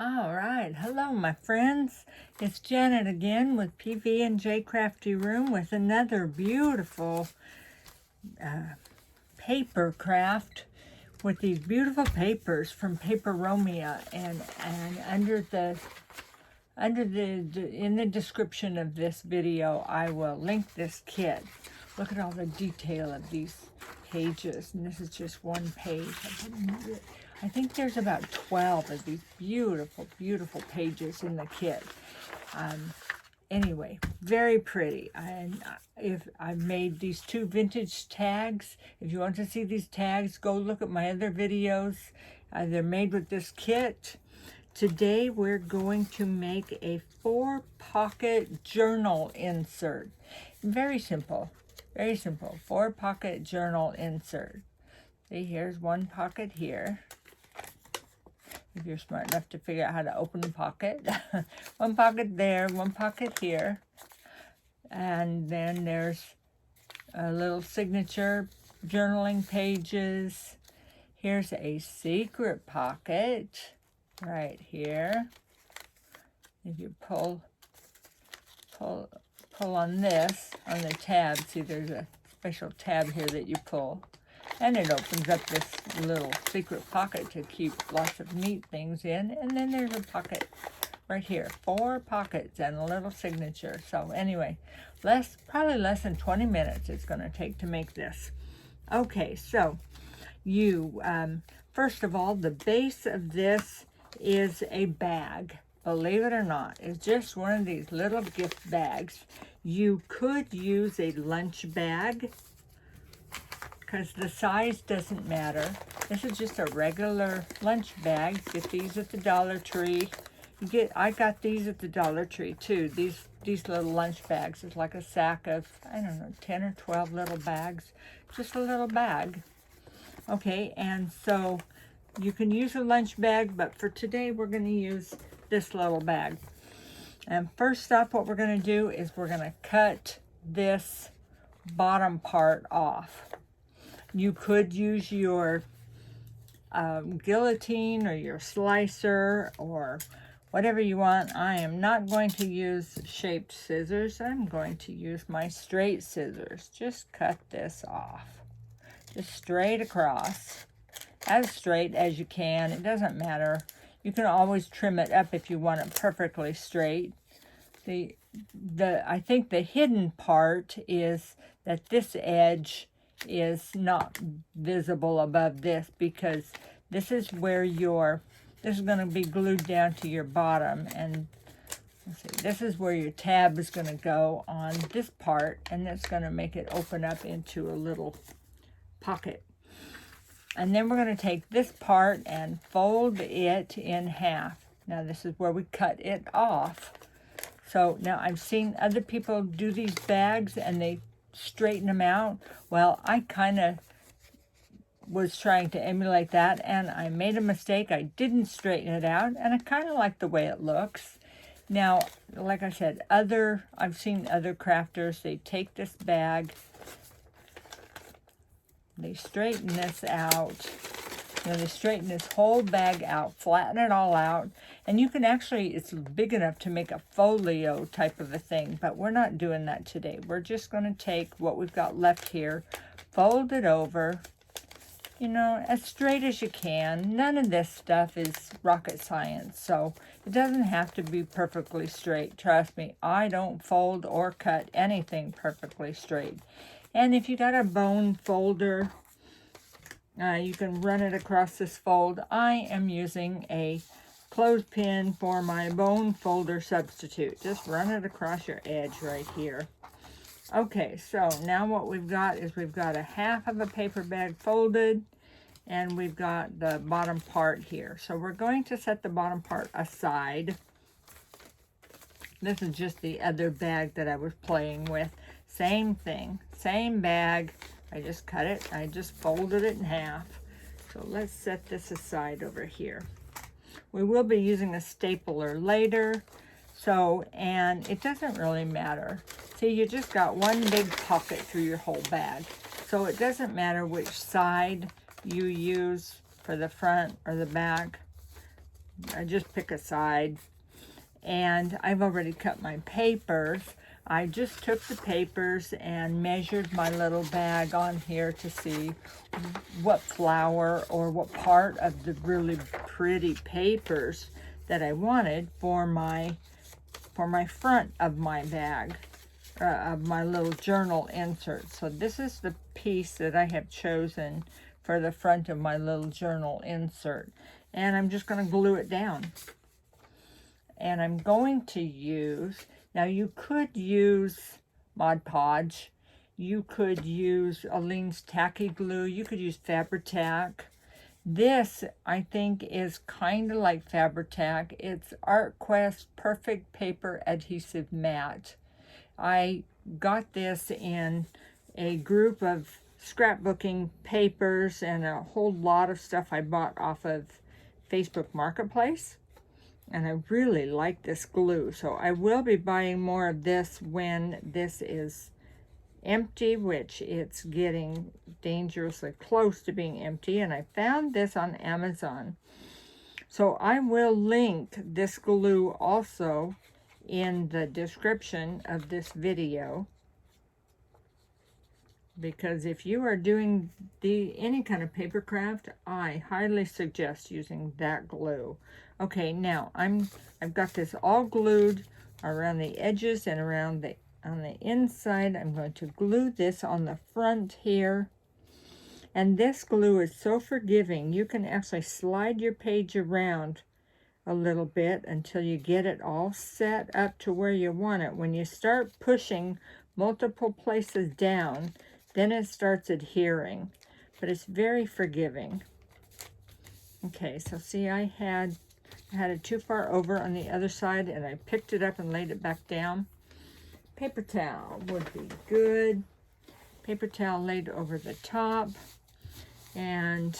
All right, hello my friends. It's Janet again with PV&J Crafty Room with another beautiful paper craft with these beautiful papers from Paperomia, and under the in the description of this video I will link this kit. Look at all the detail of these pages, and this is just one page. I think there's about 12 of these beautiful, beautiful pages in the kit. Anyway, very pretty. And if I made these two vintage tags, if you want to see these tags, go look at my other videos. They're made with this kit. Today we're going to make a 4-pocket journal insert. Very simple, 4-pocket journal insert. See, here's one pocket here. If you're smart enough to figure out how to open the pocket. One pocket there, one pocket here. And then there's a little signature journaling pages. Here's a secret pocket right here. If you pull on this, on the tab, see there's a special tab here that you pull. And it opens up this little secret pocket to keep lots of neat things in. And then there's a pocket right here. 4 pockets and a little signature. So anyway, probably less than 20 minutes it's going to take to make this. Okay, so you, first of all, the base of this is a bag. Believe it or not, it's just one of these little gift bags. You could use a lunch bag, because the size doesn't matter. This is just a regular lunch bag. Get these at the Dollar Tree. I got these at the Dollar Tree too. These little lunch bags. It's like a sack of, I don't know, 10 or 12 little bags. Just a little bag. Okay, and so you can use a lunch bag, but for today we're going to use this little bag. And first up, what we're going to do is we're going to cut this bottom part off. You could use your guillotine or your slicer or whatever you want. I am not going to use shaped scissors. I'm going to use my straight scissors. Just cut this off. Just straight across. As straight as you can. It doesn't matter. You can always trim it up if you want it perfectly straight. I think the hidden part is that this edge is not visible above this, because this is where this is going to be glued down to your bottom, and let's see, this is where your tab is going to go on this part, and that's going to make it open up into a little pocket. And then we're going to take this part and fold it in half. Now this is where we cut it off. So now I've seen other people do these bags and they straighten them out. Well, I kind of was trying to emulate that, and I made a mistake. I didn't straighten it out, and I kind of like the way it looks. Now, like I said, I've seen other crafters, they take this bag, they straighten this out. They straighten this whole bag out, flatten it all out, and you can actually, it's big enough to make a folio type of a thing, but we're not doing that today. We're just going to take what we've got left here, fold it over, as straight as you can. None of this stuff is rocket science, so it doesn't have to be perfectly straight. Trust me, I don't fold or cut anything perfectly straight. And if you got a bone folder, you can run it across this fold. I am using a clothespin for my bone folder substitute. Just run it across your edge right here. Okay, so now what we've got is we've got a half of a paper bag folded, and we've got the bottom part here. So we're going to set the bottom part aside. This is just the other bag that I was playing with. Same thing, same bag. I just cut it, I just folded it in half. So let's set this aside over here. We will be using a stapler later, and it doesn't really matter. See, you just got one big pocket through your whole bag. So it doesn't matter which side you use for the front or the back. I just pick a side. And I've already cut my papers. I just took the papers and measured my little bag on here to see what flower or what part of the really pretty papers that I wanted for my front of my bag, of my little journal insert. So this is the piece that I have chosen for the front of my little journal insert. And I'm just going to glue it down. And I'm going to use, now you could use Mod Podge, you could use Aleene's Tacky Glue, you could use Fabri-Tac. This, I think, is kind of like Fabri-Tac. It's ArtQuest Perfect Paper Adhesive Matte. I got this in a group of scrapbooking papers and a whole lot of stuff I bought off of Facebook Marketplace. And I really like this glue, so I will be buying more of this when this is empty, which it's getting dangerously close to being empty. And I found this on Amazon. So I will link this glue also in the description of this video. Because if you are doing any kind of paper craft, I highly suggest using that glue. Okay, now I've got this all glued around the edges and around on the inside. I'm going to glue this on the front here. And this glue is so forgiving. You can actually slide your page around a little bit until you get it all set up to where you want it. When you start pushing multiple places down, then it starts adhering, but it's very forgiving. Okay, so see, I had it too far over on the other side, and I picked it up and laid it back down. Paper towel would be good. Paper towel laid over the top. And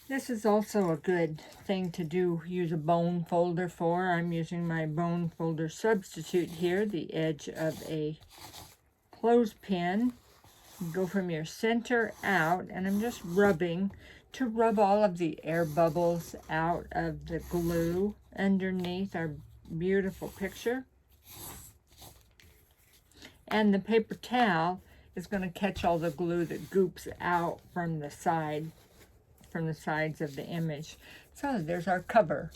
this is also a good thing to use a bone folder for. I'm using my bone folder substitute here, the edge of a clothespin. Go from your center out, and I'm just rubbing to rub all of the air bubbles out of the glue underneath our beautiful picture. And the paper towel is going to catch all the glue that goops out from the sides of the image. So there's our cover.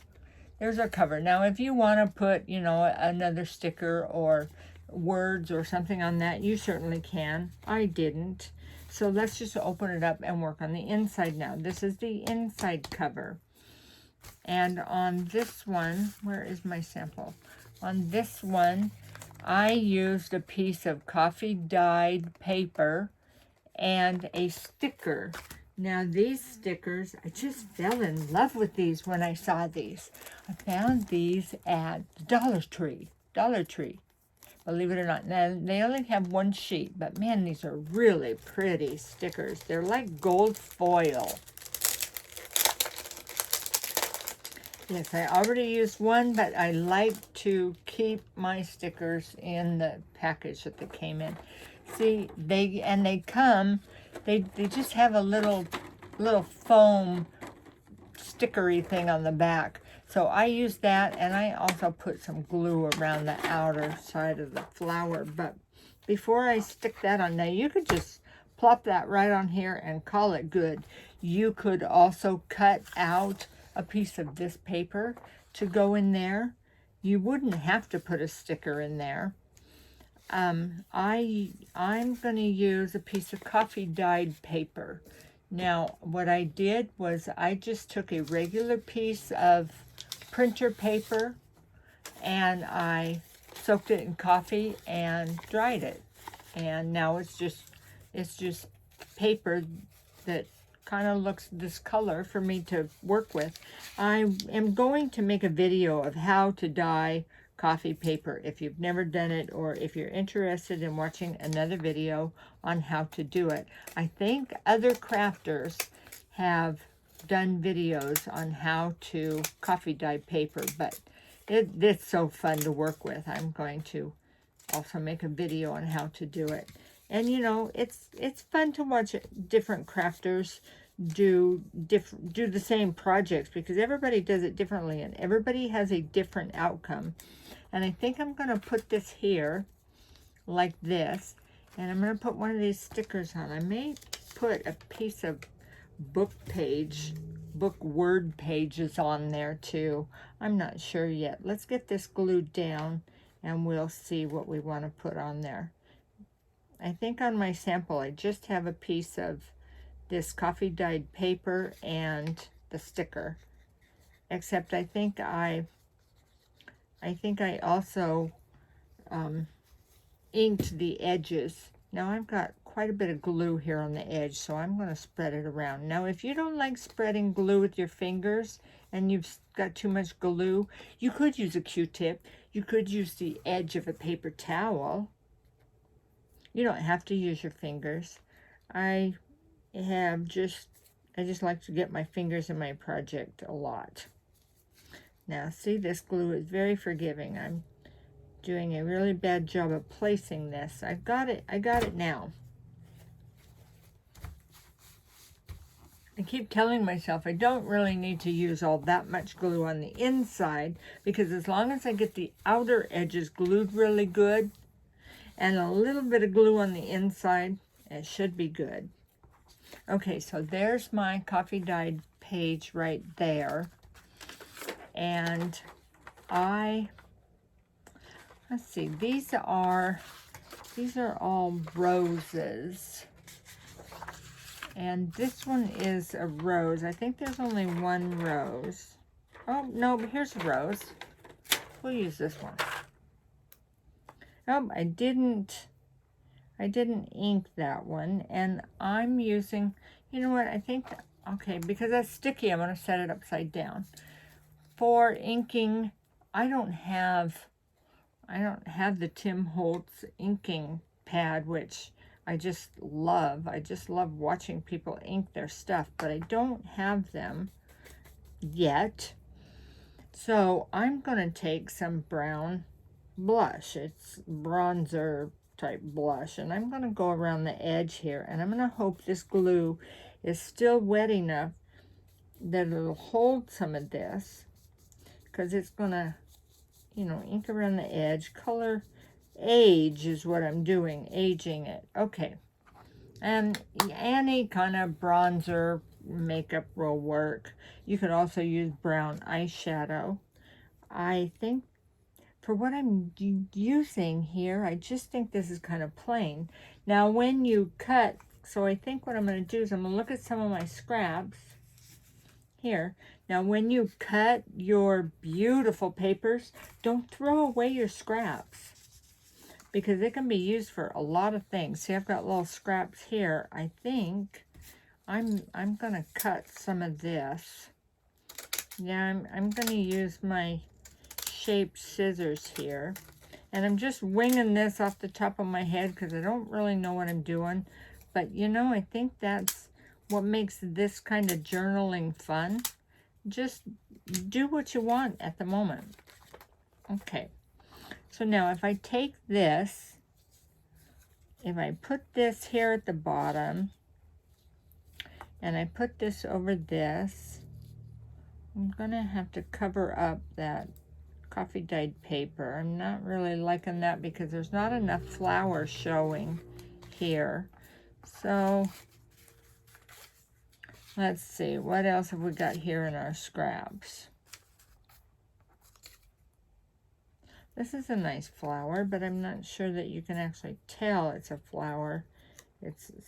There's our cover. Now if you want to put, another sticker or words or something on that, you certainly can. I didn't. So let's just open it up and work on the inside now. This is the inside cover. And on this one, where is my sample? On this one, I used a piece of coffee dyed paper and a sticker. Now these stickers, I just fell in love with these when I saw these. I found these at the Dollar Tree. Believe it or not. Now, they only have one sheet, but man, these are really pretty stickers. They're like gold foil. Yes, I already used one, but I like to keep my stickers in the package that they came in. See, they just have a little foam stickery thing on the back. So I used that, and I also put some glue around the outer side of the flower. But before I stick that on, now you could just plop that right on here and call it good. You could also cut out a piece of this paper to go in there. You wouldn't have to put a sticker in there. I'm going to use a piece of coffee dyed paper. Now, what I did was I just took a regular piece of printer paper and I soaked it in coffee and dried it. And now it's just paper that kind of looks this color for me to work with. I am going to make a video of how to dye coffee paper if you've never done it, or if you're interested in watching another video on how to do it. I think other crafters have done videos on how to coffee dye paper, but it's so fun to work with. I'm going to also make a video on how to do it. And it's fun to watch different crafters do the same projects, because everybody does it differently and everybody has a different outcome. And I think I'm going to put this here like this, and I'm going to put one of these stickers on. I may put a piece of book word pages on there too. I'm not sure yet. Let's get this glued down and we'll see what we want to put on there. I think on my sample I just have a piece of this coffee dyed paper and the sticker, except I think I also inked the edges. Now I've got quite a bit of glue here on the edge, so I'm going to spread it around. Now if you don't like spreading glue with your fingers and you've got too much glue, you could use a Q-tip. You could use the edge of a paper towel. You don't have to use your fingers. I just like to get my fingers in my project a lot. Now see, this glue is very forgiving. I'm doing a really bad job of placing this. I got it now. I keep telling myself I don't really need to use all that much glue on the inside, because as long as I get the outer edges glued really good and a little bit of glue on the inside, it should be good. Okay, so there's my coffee dyed page right there. And let's see, these are all roses. And this one is a rose. I think there's only one rose. Oh, no, but here's a rose. We'll use this one. Oh, I didn't ink that one. And I'm using, you know what, I think, okay, because that's sticky, I'm going to set it upside down. For inking, I don't have the Tim Holtz inking pad, which I just love. I just love watching people ink their stuff, but I don't have them yet. So I'm going to take some brown blush. It's bronzer type blush, and I'm going to go around the edge here, and I'm going to hope this glue is still wet enough that it'll hold some of this, because it's going to, you know, ink around the edge. Color age is what I'm doing, aging it. Okay. And any kind of bronzer makeup will work. You could also use brown eyeshadow. I think for what I'm using here, I just think this is kind of plain. Now when you cut, so I think what I'm going to do is I'm going to look at some of my scraps here. Now when you cut your beautiful papers, don't throw away your scraps, because they can be used for a lot of things. See, I've got little scraps here. I think I'm going to cut some of this. Yeah, I'm going to use my shaped scissors here. And I'm just winging this off the top of my head because I don't really know what I'm doing. But, you know, I think that's what makes this kind of journaling fun. Just do what you want at the moment. Okay. So now if I take this, if I put this here at the bottom, and I put this over this, I'm going to have to cover up that coffee dyed paper. I'm not really liking that because there's not enough flower showing here. So let's see, what else have we got here in our scraps? This is a nice flower, but I'm not sure that you can actually tell it's a flower. It's